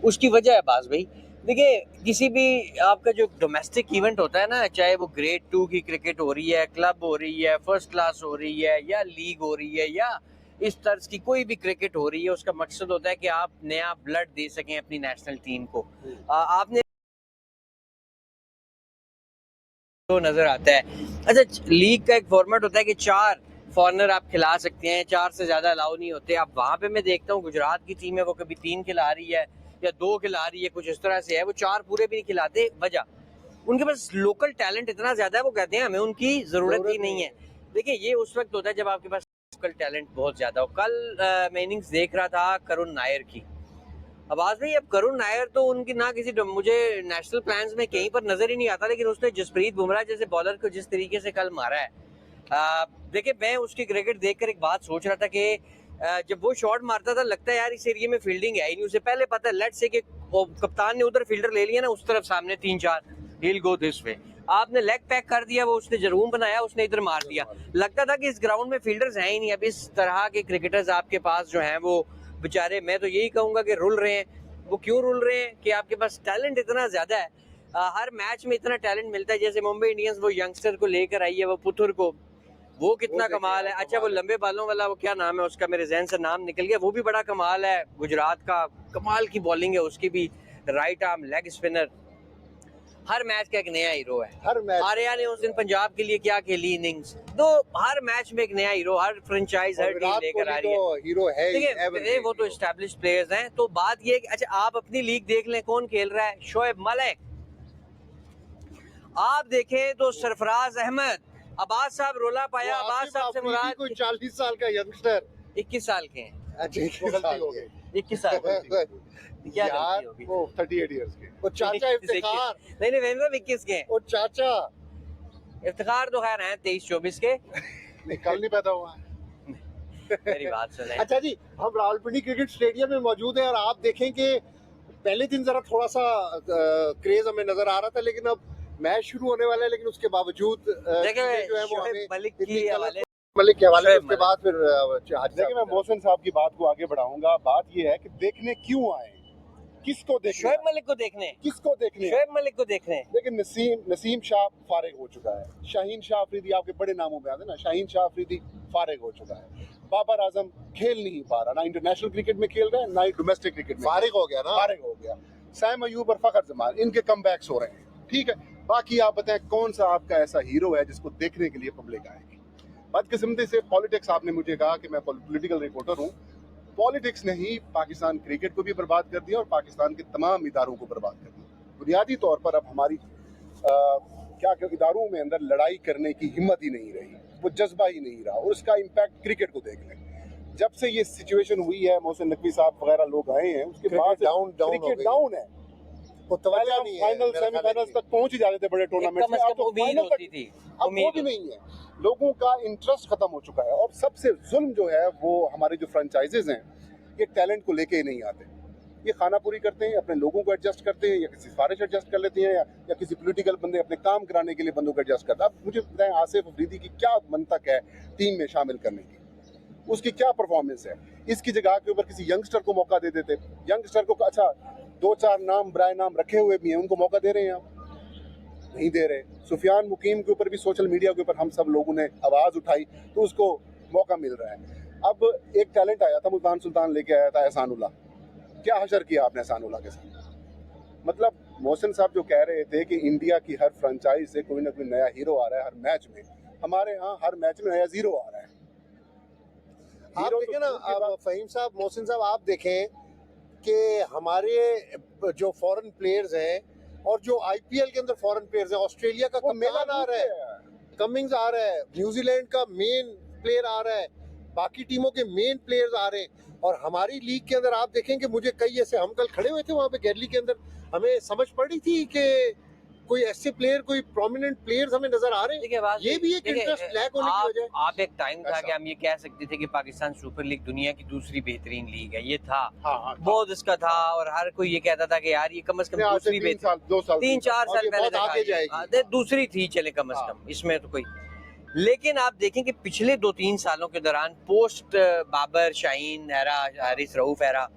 उसकी वजह है बाज भाई। देखिए किसी भी आपका जो डोमेस्टिक इवेंट होता है ना, चाहे वो ग्रेड 2 की क्रिकेट हो रही है, क्लब हो रही है, फर्स्ट क्लास हो रही है, या लीग हो रही है, या इस तर्ज की कोई भी क्रिकेट हो रही है, उसका मकसद होता है कि आप नया ब्लड दे सकें अपनी नेशनल टीम को। आपने तो नजर आता है। अच्छा, लीग का एक फॉर्मेट होता है कि 4 फॉरनर आप खिला सकते हैं, 4 से ज्यादा अलाउ नहीं होते। अब वहां पे मैं देखता हूँ गुजरात की टीम है, वो कभी 3 खिला रही है या 2 खिला रही है, कुछ इस तरह से है, वो 4 पूरे भी नहीं खिलाते। वजह उनके पास लोकल टैलेंट इतना ज्यादा है, वो कहते हैं हमें उनकी जरूरत ही नहीं है। देखिए ये उस वक्त होता है जब आपके पास लोकल टैलेंट बहुत ज्यादा हो। कल मैं इनिंग्स देख रहा था करुण नायर की। आवाज नहीं, अब करुण नायर तो उनकी ना किसी मुझे नेशनल प्लान्स में कहीं पर नजर ही नहीं आता, लेकिन उसने जसप्रीत बुमराह जैसे बॉलर को जिस तरीके से कल मारा है, देखिए मैं उसकी क्रिकेट देखकर एक बात सोच रहा था कि जब वो शॉट मारता था लगता है यार इस एरिया में फील्डिंग है ही नहीं। उसे पहले पता है लेट्स से कि कप्तान ने उधर फील्डर ले लिया ना, उस तरफ सामने 3-4 he'll go this way, आपने लेग पैक कर दिया, वो उसने जरूर बनाया, उसने इधर मार दिया। लगता था कि इस ग्राउंड में फील्डर्स हैं ही नहीं। अब इस तरह के क्रिकेटर्स आपके पास जो हैं वो बेचारे, मैं तो यही कहूंगा कि रुल रहे हैं। वो क्यों रुल रहे हैं कि आपके पास टैलेंट इतना ज्यादा है, हर मैच में इतना टैलेंट मिलता है। जैसे मुंबई इंडियंस वो यंगस्टर को लेकर आई है, वो पुथुर को, वो कितना कमाल है। अच्छा वो लंबे बालों वाला, वो क्या नाम है उसका, मेरे जहन से नाम निकल गया, वो भी बड़ा कमाल है। गुजरात का कमाल की बॉलिंग है उसकी भी, राइट आर्म लेग स्पिनर। हर मैच का एक नया हीरो है। हर मैच आर्या ने उस दिन पंजाब के लिए क्या खेली इनिंग्स, तो हर मैच में एक नया हीरो, हर फ्रेंचाइज हर टीम लेकर आ रही है। तो हीरो है ही, देखिए वो तो एस्टैब्लिश प्लेयर्स हैं। तो बात ये, अच्छा आप अपनी लीग देख लें, कौन खेल रहा है, शोएब मलिक। आप देखें तो सरफराज अहमद, अब्बास साहब रोला पाया, अब्बास साहब से मुराद कोई 40 साल का यंगस्टर 21 साल के हैं। अच्छा 21 साल हो गए 21 साल क्या यार, गलती होगी? वो 38 इयर्स के, वो चाचा इफ्तिखार, नहीं वेंद्र 21 के हैं। वो चाचा इफ्तिखार तो खैर हैं 23-24 के। कल नहीं पैदा हुआ मेरी बात सुने। अच्छा जी, हम रावलपिंडी क्रिकेट स्टेडियम में मौजूद हैं और आप देखें कि पहले दिन जरा थोड़ा सा क्रेज हमें नजर आ रहा था, लेकिन अब मैच शुरू होने वाला है, लेकिन उसके बावजूद देखिए जो है वो शोएब हमें मलिक की हवाले, मलिक के हवाले से, शोएब उसके बाद फिर देखिए मैं मोहसिन साहब की बात को आगे बढ़ाऊंगा। बात ये है कि देखने क्यों आए, किसको देखने, शोएब मलिक को देखने, किसको देखने, शोएब मलिक को देखने। लेकिन नसीम शाह फारिग हो चुका है, शाहीन शाह अफरीदी आपके बड़े नामों में आते हैं ना, शाहीन शाह अफरीदी फारिग हो चुका है, बाबर आजम खेल नहीं पा रहा, ना इंटरनेशनल क्रिकेट में खेल रहा है, ना ही डोमेस्टिक क्रिकेट में फारिग हो गया ना, फारिग हो गया। सैम अयूब और फखर जमान, इनके कमबैक्स हो रहे हैं, ठीक है। बाकी आप बताएं कौन सा आपका ऐसा हीरो है जिसको देखने के लिए पब्लिक आएगी। बदकिस्मती से पॉलिटिक्स, आपने मुझे कहा कि मैं पॉलिटिकल रिपोर्टर हूँ, पॉलिटिक्स ने ही पाकिस्तान क्रिकेट को भी बर्बाद कर दिया और पाकिस्तान के तमाम इदारों को बर्बाद कर दिया। बुनियादी तौर पर अब हमारी क्या इदारों में अंदर लड़ाई करने की हिम्मत ही नहीं रही, वो जज्बा ही नहीं रहा, और उसका इम्पैक्ट क्रिकेट को देख लें। जब से ये सिचुएशन हुई है, मोहसिन नकवी साहब वगैरह लोग आए हैं, उसके बाद क्रिकेट डाउन है। फाइनल सेमीफाइनल्स तक पहुंच ही जाते थे बड़े टूर्नामेंट में, अब तो फाइनल तक थी, अब वो भी नहीं है। लोगों का इंटरेस्ट खत्म हो चुका है, और सबसे जुल्म जो है वो हमारे जो फ्रेंचाइजेज हैं, ये टैलेंट को लेके ही नहीं आते। ये खाना पूरी करते हैं, अपने लोगों को एडजस्ट करते हैं, या किसी सिफारिश एडजस्ट कर लेते हैं, या किसी पॉलिटिकल बंदे अपने काम कराने के लिए बंदों को एडजस्ट करता है। अब मुझे बताएं, आसिफ अफरीदी की क्या मंतक है टीम में शामिल करने की, उसकी क्या परफॉर्मेंस है? इसकी जगह के ऊपर किसी यंगस्टर को मौका दे देते। यंगस्टर को अच्छा 2-4 नाम बराए नाम रखे हुए भी हैं, उनको मौका दे रहे हैं आप? नहीं दे रहे। सुफियान मुकीम के ऊपर भी सोशल मीडिया के ऊपर हम सब लोगों ने आवाज़ उठाई तो उसको मौका मिल रहा है। अब एक टैलेंट आया था, मुल्तान सुल्तान लेके आया था एहसानुल्लाह, क्या हशर किया आपने एहसानुल्लाह के साथ। मतलब मोहसिन साहब जो कह रहे थे कि इंडिया की हर फ्रेंचाइज से कोई ना कोई नया हीरो आ रहा है हर मैच में, हमारे यहाँ हर मैच में नया जीरो आ रहा है। आप देखें ना, आप फहीम साहब, मोहसिन साहब, आप देखें कि हमारे जो फॉरेन प्लेयर्स हैं और जो आईपीएल के अंदर फॉरेन प्लेयर्स हैं, ऑस्ट्रेलिया का कमिंग्स आ रहा है, कमिंग्स आ रहा है, न्यूजीलैंड का मेन प्लेयर आ रहा है, बाकी टीमों के मेन प्लेयर्स आ रहे हैं। और हमारी लीग के अंदर आप देखें कि मुझे कई ऐसे, हम कल खड़े हुए थे वहाँ पे गैलरी के अंदर, हमें समझ पड़ी थी कि कोई ऐसे प्लेयर, कोई प्रोमिनेंट प्लेयर्स हमें नजर आ रहे हैं। ये भी एक इंटरेस्ट लैक होने की वजह। आप एक टाइम था कि हम ये कह सकते थे कि पाकिस्तान सुपर लीग दुनिया की दूसरी बेहतरीन लीग है, ये था, बहुत इसका था, और हर कोई ये कहता था कि यार ये कम से कम दूसरी बेहतरीन, 3-4 साल पहले आगे जाएगी, दूसरी थी, चले कम से कम, इसमें तो कोई। लेकिन आप देखें कि पिछले 2-3 सालों के दौरान post Babar, Shaheen, era, Haris Rauf era,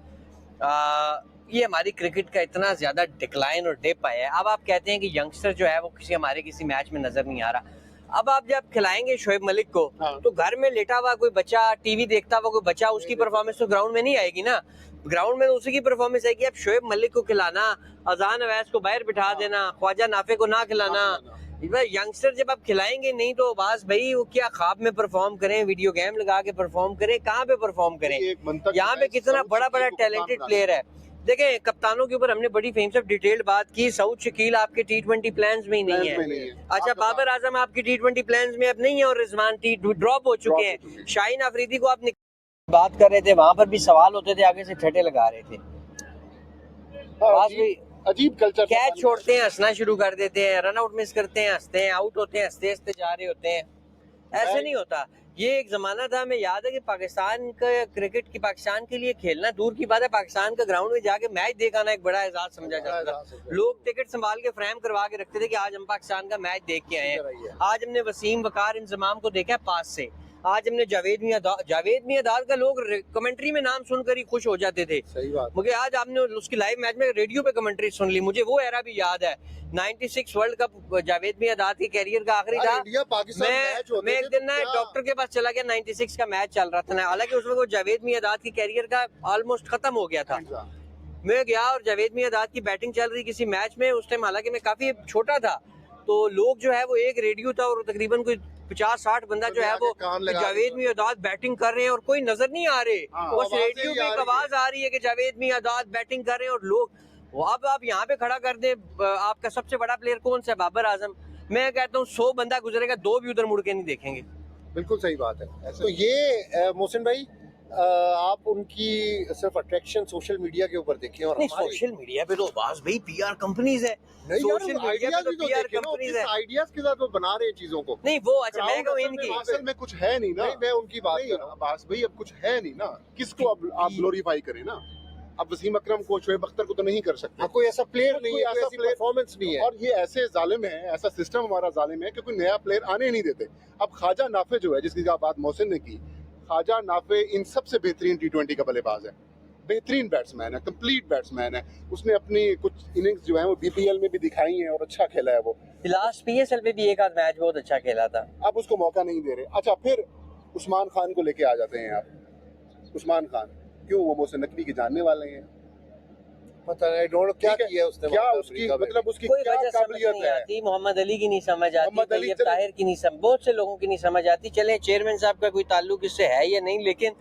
ये हमारी क्रिकेट का इतना ज्यादा डिक्लाइन और डिप आया है। अब आप कहते हैं कि यंगस्टर जो है वो किसी मैच में नजर नहीं आ रहा। अब आप जब खिलाएंगे शोएब मलिक को, हाँ। तो घर में लेटा हुआ कोई बच्चा, टीवी देखता हुआ कोई बच्चा, उसकी परफॉर्मेंस तो ग्राउंड में नहीं आएगी ना। ग्राउंड में उसी की परफॉर्मेंस आएगी। अब शोएब मलिक को खिलाना, अजान अवैस को बाहर बिठा देना, ख्वाजा नाफे को ना खिलाना, यंगस्टर जब आप खिलाएंगे नहीं तो बस भाई वो क्या ख्वाब में परफॉर्म करें, वीडियो गेम लगा के परफॉर्म करें, कहाँ पे परफॉर्म करें। यहाँ पे कितना बड़ा बड़ा टैलेंटेड प्लेयर है। देखें, कप्तानों के ऊपर हमने बड़ी फेम से डिटेल्ड बात की। सऊद शकील आपके T20 प्लान्स में ही नहीं है। अच्छा, बाबर आजम आपकी T20 प्लान्स में अब नहीं है और रिजवान ड्रॉप हो चुके हैं। शाहीन अफरीदी को आप बात कर रहे थे, वहां पर भी सवाल होते थे, आगे से ठटे लगा रहे थे। अजीब कल्चर, कैच छोड़ते हैं हंसना शुरू कर देते हैं, रन आउट मिस करते हैं हंसते हैं, आउट होते हैं हंसते हंसते जा रहे होते हैं। ऐसे नहीं होता। ये एक जमाना था, हमें याद है कि पाकिस्तान का क्रिकेट की पाकिस्तान के लिए खेलना दूर की बात है, पाकिस्तान का ग्राउंड में जाके मैच देखाना एक बड़ा एजाज समझा जाता था। लोग टिकट संभाल के फ्रेम करवा के रखते थे कि आज हम पाकिस्तान का मैच देख के आए हैं। आज हमने वसीम वकार इंजमाम को देखा पास से। आज हमने जावेद मियां का लोग कमेंट्री में नाम सुनकर ही खुश हो जाते थे। सही बात। मुझे आज आपने उसकी लाइव मैच में रेडियो पे कमेंट्री सुन ली, मुझे वो एरा भी याद है। 96 वर्ल्ड कप जावेद मियां के कैरियर का आखिरी था। मैं एक दिन ना डॉक्टर के पास चला गया, 96 का मैच चल रहा था ना, हालांकि उसमें वो जावेद मियां की कैरियर का ऑलमोस्ट खत्म हो गया था। मैं गया और जावेद मियां की बैटिंग चल रही किसी मैच में, उस टाइम हालांकि मैं काफी छोटा था, तो लोग जो है वो एक रेडियो था और तकरीबन कोई 50-60 बंदा जो है वो जावेद मियां बैटिंग कर रहे हैं और कोई नजर नहीं आ रहे। बस रेडियो में एक आवाज आ रही है कि जावेद मियां बैटिंग कर रहे हैं और लोग वो। अब आप यहाँ पे खड़ा कर दे, आपका सबसे बड़ा प्लेयर कौन सा है? बाबर आजम। मैं कहता हूँ 100 बंदा गुजरेगा, 2 भी उधर मुड़ के नहीं देखेंगे। बिल्कुल सही बात है। तो ये मोहसिन भाई, आप उनकी सिर्फ अट्रैक्शन सोशल मीडिया के ऊपर देखें और नहीं, सोशल मीडिया पे तो बस भाई PR कंपनीज है। सोशल मीडिया पे तो PR कंपनीज है, आइडियाज के साथ वो बना रहे हैं चीजों को। नहीं वो अच्छा मैं कहूँ इनकी असल में कुछ है नहीं ना। मैं उनकी बात कर रहा हूँ। बास भाई अब कुछ है नहीं ना, किसको अब आप ग्लोरीफाई करें ना। अब वसीम अकरम को, शोएब अख्तर को तो नहीं कर सकते। कोई ऐसा प्लेयर नहीं है, ऐसी परफॉर्मेंस नहीं है। और ये ऐसे जालिम है, ऐसा सिस्टम हमारा जालिम है कि कोई नया प्लेयर आने नहीं देते। अब ख्वाजा नाफे जो है, जिसकी बात मोहसिन ने की, ख्वाजा नाफे इन सबसे बेहतरीन T20 का बल्लेबाज है, बेहतरीन बैट्समैन है, कंप्लीट बैट्समैन है। उसने अपनी कुछ इनिंग्स जो है वो BPL में भी दिखाई हैं और अच्छा खेला है वो। लास्ट PSL में भी एक आध मैच बहुत अच्छा खेला था। अब उसको मौका नहीं दे रहे। अच्छा, फिर उस्मान खान को लेके आ जाते हैं आप। उस्मान खान क्यों? वो मोहसिन नकवी के जानने वाले हैं। पता नहीं क्या किया उसने, क्या उसकी मतलब उसकी कोई क्या वजह समझ काबिलियत नहीं है। आती। मोहम्मद अली की नहीं समझ आती, मोहम्मद अली तैयब ताहिर की नहीं समझ, बहुत से लोगों की नहीं समझ आती। चले चेयरमैन साहब का कोई ताल्लुक इससे है या नहीं, लेकिन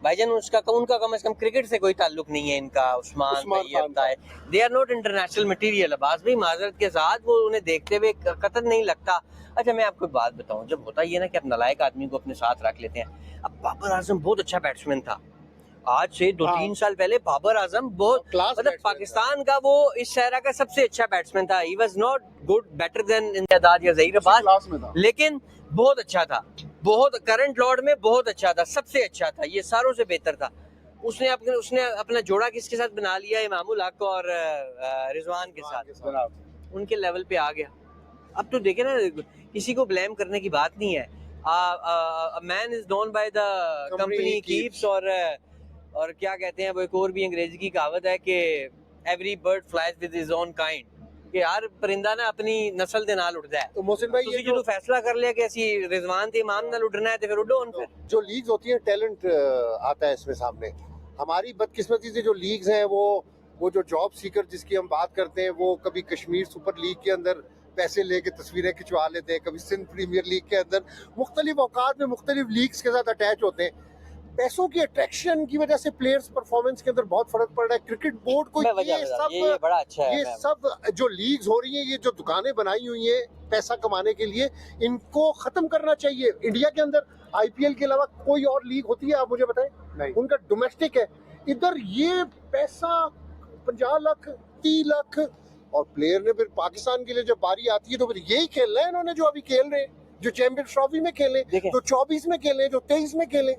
भाईजान उनका कम से कम क्रिकेट से कोई ताल्लुक नहीं है इनका। Usman Tayyab Tahir, they are not international material. Abbas भाई माजरत के साथ वो उन्हें देखते हुए कतन नहीं लगता। अच्छा, मैं आपको बात बताऊं, जब होता ये ना कि आप नालायक आदमी को अपने साथ रख लेते हैं। अब बाबर आजम बहुत अच्छा बैट्समैन था। आज से 2-3 साल पहले बाबर आजम बहुत मतलब पाकिस्तान का वो इस शहर का सबसे अच्छा बैट्समैन था। He was not good better than इंदाद या ज़हीर अब्बास, लेकिन बहुत अच्छा था। बहुत करंट लॉर्ड में बहुत अच्छा था, सबसे अच्छा था, ये सारों से बेहतर था। उसने अपना जोड़ा किसके साथ बना लिया? इमामुल हक और रिजवान के साथ, उनके लेवल पे आ गया। अब तो देखे ना, किसी को ब्लेम करने की बात नहीं है। Man is known by the company keeps, और क्या कहते हैं वो, एक और भी अंग्रेजी की कहावत है कि every bird flies with his own kind, कि हर परिंदा ना अपनी नस्ल के नाल उड़ता है। तो मोहसिन भाई, ये जो फैसला कर लिया कि ऐसी रिजवान थे इमाम नाल उड़ना है तो फिर उड़ो। फिर जो लीग्स होती है, टैलेंट आता है इसमें सामने। हमारी बदकिस्मती से जो लीग्स हैं वो जो जॉब सीकर जिसकी हम बात करते हैं, वो कभी कश्मीर सुपर लीग के अंदर पैसे लेके तस्वीरें खिंचवा लेते हैं, कभी सिंध प्रीमियर लीग के अंदर मुख्तलिफ औकात में मुख्तलिफ लीग्स के साथ अटैच होते हैं। पैसों की अट्रैक्शन की वजह से प्लेयर्स परफॉर्मेंस के अंदर बहुत फर्क पड़ रहा है। क्रिकेट बोर्ड को ये बड़ा अच्छा है। ये सब जो लीग्स हो रही हैं, ये जो दुकानें बनाई हुई हैं पैसा कमाने के लिए, इनको खत्म करना चाहिए। इंडिया के अंदर IPL के अलावा कोई और लीग होती है? आप मुझे बताएं। नहीं, उनका डोमेस्टिक है। इधर ये पैसा 50 लाख 30 लाख, और प्लेयर ने फिर पाकिस्तान के लिए जब बारी आती है तो फिर यही खेलना है इन्होंने जो अभी खेल रहे हैं, जो चैंपियंस ट्रॉफी में खेले, जो 24 में खेले, जो 23 में खेले।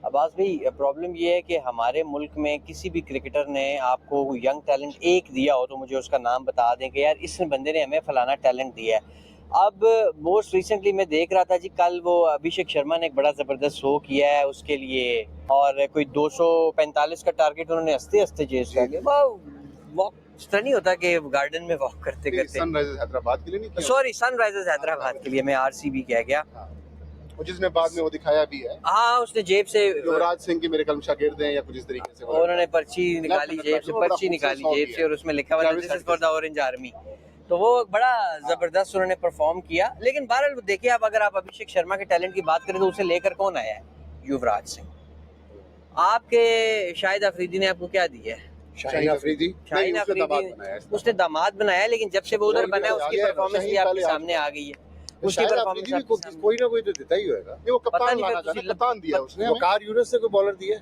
अब्बास भाई, प्रॉब्लम ये है कि हमारे मुल्क में किसी भी क्रिकेटर ने आपको यंग टैलेंट एक दिया हो तो मुझे उसका नाम बता दें कि यार इस बंदे ने हमें फलाना टैलेंट दिया है। अब मोस्ट रिसेंटली मैं देख रहा था जी, कल वो अभिषेक शर्मा ने एक बड़ा जबरदस्त शो किया है उसके लिए, और कोई 245 का टारगेट उन्होंने हंसते हंसते चेस कर लिया। वॉक इस तरह नहीं होता कि गार्डन में वॉक करते करते। सनराइजर्स हैदराबाद के लिए नहीं किया। सॉरी, सनराइजर्स हैदराबाद के लिए, मैं आरसीबी कह गया। और जिसने बाद में वो दिखाया भी है, हाँ, उसने जेब से युवराज सिंह की मेरे कल शागिर्द हैं या कुछ इस तरीके से, उन्होंने पर्ची निकाली जेब से, पर्ची निकाली जेब से, और उसमें लिखा हुआ this is for the orange army. तो वो बड़ा जबरदस्त उन्होंने परफॉर्म किया। लेकिन बहरहाल देखिए, अब अगर आप अभिषेक शर्मा के टैलेंट की बात करें तो उसे लेकर कौन आया है? युवराज सिंह। आपके शाहिद अफरीदी ने आपको क्या दिया है? शाहीन अफरीदी, शाहीन अफरीदी उसने दामाद बनाया, लेकिन जब से वो उधर बना है उसकी परफॉर्मेंस भी आपके सामने आ गई है। उसकी परफॉर्मेंस कोई ना कोई तो देता ही होगा। वो पता कप्तान नहीं, लाना फिर चाहता, कप्तान दिया उसने। वकार यूनुस ने कोई बॉलर दिया?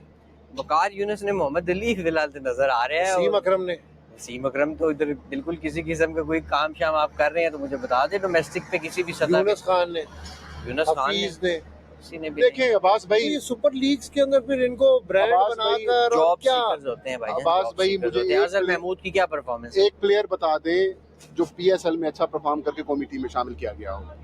वकार यूनुस ने, मोहम्मद अली फिलहाल तो नजर आ रहे हैं। वसीम अकरम ने? वसीम अकरम तो इधर बिल्कुल किसी किस्म का कोई काम शाम आप कर रहे हैं तो मुझे बता दें, डोमेस्टिक पे किसी भी सतह पे। यूनुस खान ने, यूनुस खान हफीज ने, किसी ने भी देखिए अब्बास भाई, ये सुपर लीग्स के अंदर फिर इनको ब्रांड अब्बास भाई बनाकर और जॉब क्या सीकर्स होते हैं भाई। अब्बास भाई, मुझे अजहर महमूद की क्या परफॉर्मेंस है? एक प्लेयर बता दे जो पीएसएल में अच्छा परफॉर्म करके कौमी टीम में शामिल किया गया हो।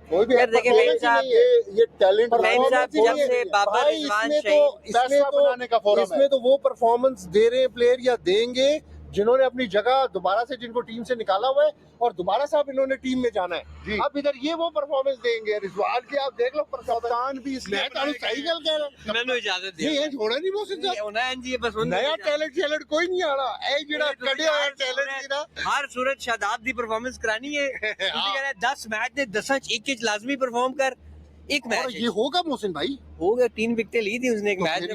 कोई भी यार देखिए performance फैन साहब, नहीं है। ये टैलेंट फैन साहब जब से बाबर भाई, रिजवान इसमें शहीद तो पैसा बनाने का फोरम इसमें है। तो वो परफॉर्मेंस दे रहे हैं प्लेयर या देंगे जिन्होंने अपनी जगह दोबारा से, जिनको टीम से निकाला हुआ है और दोबारा से अब इन्होंने टीम में जाना जी। है। अब इधर ये वो परफॉर्मेंस देंगे रिजवान की, आप देख लो कप्तान भी इसलिए मैं तो सही गल कह रहा मैंने इजाजत हूं। ये होना नहीं मोहसिन साहब, होना है जी, बस नया टैलेंट कोई नहीं आ रहा है। ਜਿਹੜਾ ਕੱਢਿਆ ਹੋਇਆ ਟੈਲੈਂਟ ਸੀ ਨਾ, हर सूरत शादाब दी परफॉर्मेंस करानी है। ਤੁਸੀਂ कह रहे 10 मैच ਦੇ 10 ਚ ਇੱਕ ਲਾਜ਼मी परफॉर्म कर। एक और मैच ये होगा मोहसिन भाई। हो गया, 3 विकेटें ली थी उसने एक तो मैच फिर में।